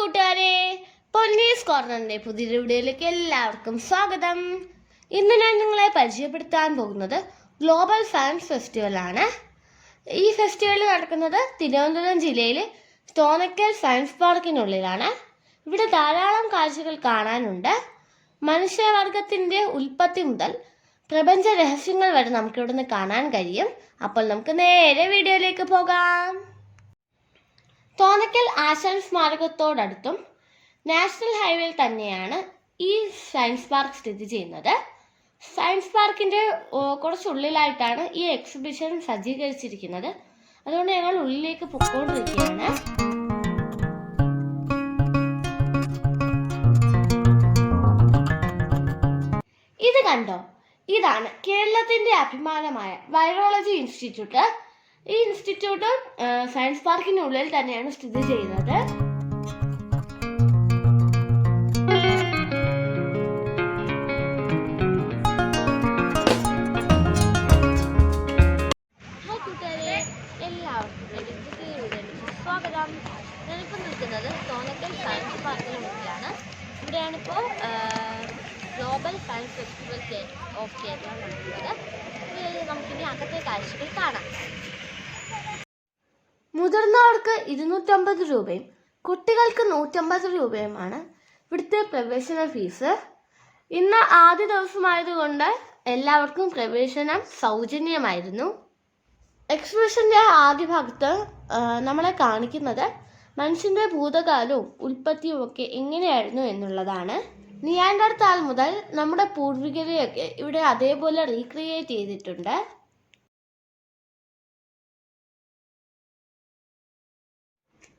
കൂട്ടുകാരെ, പൊന്നീസ് കോർണറിന്റെ പുതിയൊരു വീഡിയോയിലേക്ക് എല്ലാവർക്കും സ്വാഗതം. ഇന്ന് ഞാൻ നിങ്ങളെ പരിചയപ്പെടുത്താൻ പോകുന്നത് ഗ്ലോബൽ സയൻസ് ഫെസ്റ്റിവൽ ആണ്. ഈ ഫെസ്റ്റിവൽ നടക്കുന്നത് തിരുവനന്തപുരം ജില്ലയിലെ തോന്നയ്ക്കൽ സയൻസ് പാർക്കിനുള്ളിലാണ്. ഇവിടെ ധാരാളം കാഴ്ചകൾ കാണാനുണ്ട്. മനുഷ്യവർഗത്തിന്റെ ഉൽപ്പത്തി മുതൽ പ്രപഞ്ച രഹസ്യങ്ങൾ വരെ നമുക്ക് ഇവിടുന്ന് കാണാൻ കഴിയും. അപ്പോൾ നമുക്ക് നേരെ വീഡിയോയിലേക്ക് പോകാം. തോന്നയ്ക്കൽ ആശാൻ സ്മാരകത്തോടടുത്തും നാഷണൽ ഹൈവേയിൽ തന്നെയാണ് ഈ സയൻസ് പാർക്ക് സ്ഥിതി ചെയ്യുന്നത്. സയൻസ് പാർക്കിന്റെ കുറച്ചുള്ളിലായിട്ടാണ് ഈ എക്സിബിഷൻ സജ്ജീകരിച്ചിരിക്കുന്നത്. അതുകൊണ്ട് ഞങ്ങൾ ഉള്ളിലേക്ക് പൊക്കോണ്ടിരിക്കുകയാണ്. ഇത് കണ്ടോ, ഇതാണ് കേരളത്തിന്റെ അഭിമാനമായ വൈറോളജി ഇൻസ്റ്റിറ്റ്യൂട്ട്. ഈ ഇൻസ്റ്റിറ്റ്യൂട്ട് സയൻസ് പാർക്കിനുള്ളിൽ തന്നെയാണ് സ്ഥിതി ചെയ്യുന്നത്. കൂട്ടുകാരെ, എല്ലാവർക്കും സ്വാഗതം. ഞാനിപ്പോൾ നിൽക്കുന്നത് തോന്നയ്ക്കൽ സയൻസ് പാർക്കിന് മുന്നിലാണ്. ഇവിടെയാണിപ്പോൾ global science festival of Kerala നടക്കുന്നത്. നമുക്കിനി അകത്തെ കാഴ്ചകൾ കാണാം. മുതിർന്നവർക്ക് 250 രൂപയും കുട്ടികൾക്ക് 150 രൂപയുമാണ് ഇവിടുത്തെ പ്രവേശന ഫീസ്. ഇന്ന് ആദ്യ ദിവസമായതുകൊണ്ട് എല്ലാവർക്കും പ്രവേശനം സൗജന്യമായിരുന്നു. എക്സിബിഷന്റെ ആദ്യ ഭാഗത്ത് നമ്മളെ കാണിക്കുന്നത് മനുഷ്യന്റെ ഭൂതകാലവും ഉൽപ്പത്തിയും ഒക്കെ എങ്ങനെയായിരുന്നു എന്നുള്ളതാണ്. നിയാൻഡർതാൽ മുതൽ നമ്മുടെ പൂർവികരെയൊക്കെ ഇവിടെ അതേപോലെ റീക്രിയേറ്റ് ചെയ്തിട്ടുണ്ട്.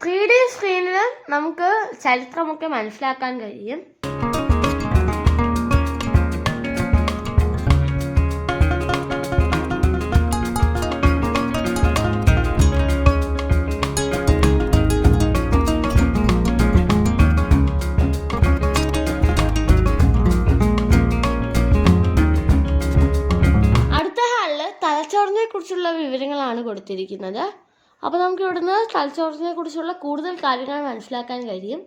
ത്രീ ഡി സ്ക്രീനിൽ നമുക്ക് ചരിത്രമൊക്കെ മനസ്സിലാക്കാൻ കഴിയും. അടുത്ത ഹാളിൽ തലച്ചോറിനെ കുറിച്ചുള്ള വിവരങ്ങളാണ് കൊടുത്തിരിക്കുന്നത്. അപ്പോൾ നമുക്ക് ഇവിടുന്ന് തലച്ചോറിനെ കുറിച്ചുള്ള കൂടുതൽ കാര്യങ്ങൾ മനസ്സിലാക്കാൻ കഴിയും.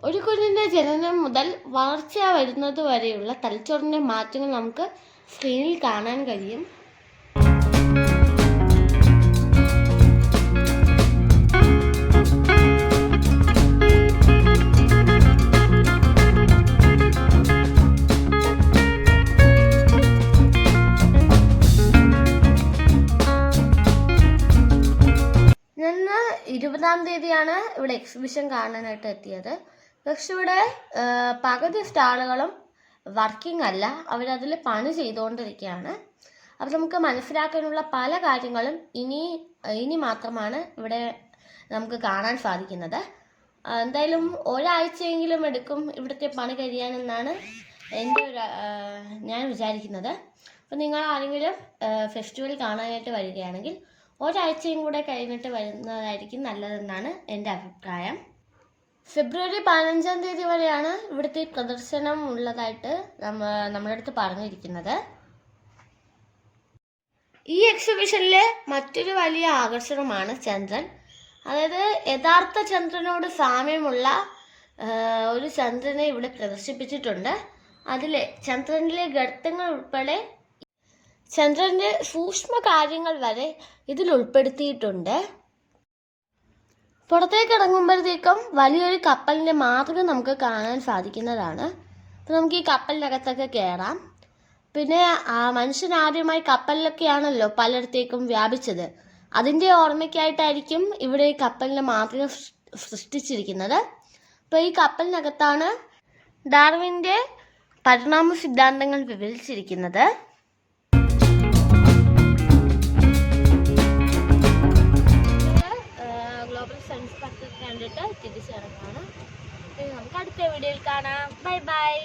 ഒരു കുഞ്ഞിന്റെ ജനനം മുതൽ വളർച്ച വരുന്നത് വരെയുള്ള തലച്ചോറിന്റെ മാറ്റങ്ങൾ നമുക്ക് സ്ക്രീനിൽ കാണാൻ കഴിയും. ഞാൻ 20-ാം തീയതിയാണ് ഇവിടെ എക്സിബിഷൻ കാണാനായിട്ട് എത്തിയത്. പക്ഷെ ഇവിടെ പകുതി സ്റ്റാളുകളും വർക്കിംഗ് അല്ല, അവരതിൽ പണി ചെയ്തുകൊണ്ടിരിക്കുകയാണ്. അപ്പോൾ നമുക്ക് മനസ്സിലാക്കാനുള്ള പല കാര്യങ്ങളും ഇനി മാത്രമാണ് ഇവിടെ നമുക്ക് കാണാൻ സാധിക്കുന്നത്. എന്തായാലും ഒരാഴ്ചയെങ്കിലും എടുക്കും ഇവിടുത്തെ പണി കഴിയാനെന്നാണ് ഞാൻ വിചാരിക്കുന്നത്. അപ്പോൾ നിങ്ങൾ ആരെങ്കിലും ഫെസ്റ്റിവൽ കാണാനായിട്ട് വരികയാണെങ്കിൽ ഒരാഴ്ചയും കൂടെ കഴിഞ്ഞിട്ട് വരുന്നതായിരിക്കും നല്ലതെന്നാണ് എൻ്റെ അഭിപ്രായം. ഫെബ്രുവരി 15-ാം തീയതി വരെയാണ് ഇവിടുത്തെ പ്രദർശനം ഉള്ളതായിട്ട് നമ്മുടെ അടുത്ത് പറഞ്ഞിരിക്കുന്നത്. ഈ എക്സിബിഷനിലെ മറ്റൊരു വലിയ ആകർഷണമാണ് ചന്ദ്രൻ. അതായത് യഥാർത്ഥ ചന്ദ്രനോട് സാമ്യമുള്ള ഒരു ചന്ദ്രനെ ഇവിടെ പ്രദർശിപ്പിച്ചിട്ടുണ്ട്. അതിലെ ചന്ദ്രനിലെ ഗർത്തങ്ങൾ ഉൾപ്പെടെ ചന്ദ്രന്റെ സൂക്ഷ്മ കാര്യങ്ങൾ വരെ ഇതിൽ ഉൾപ്പെടുത്തിയിട്ടുണ്ട്. പുറത്തേക്ക് ഇറങ്ങുമ്പോഴത്തേക്കും വലിയൊരു കപ്പലിൻ്റെ മാതൃക നമുക്ക് കാണാൻ സാധിക്കുന്നതാണ്. അപ്പോൾ നമുക്ക് ഈ കപ്പലിനകത്തൊക്കെ കയറാം. പിന്നെ മനുഷ്യൻ ആദ്യമായി കപ്പലിലൊക്കെയാണല്ലോ പലയിടത്തേക്കും വ്യാപിച്ചത്. അതിൻ്റെ ഓർമ്മയ്ക്കായിട്ടായിരിക്കും ഇവിടെ ഈ കപ്പലിൻ്റെ മാതൃക സൃഷ്ടിച്ചിരിക്കുന്നത്. അപ്പോൾ ഈ കപ്പലിനകത്താണ് ഡാർവിൻ്റെ പരിണാമ സിദ്ധാന്തങ്ങൾ വിവരിച്ചിരിക്കുന്നത്. കണ്ടിട്ട് തിരിച്ചിറങ്ങാണ്. നമുക്ക് അടുത്ത വീഡിയോയിൽ കാണാം. Bye bye.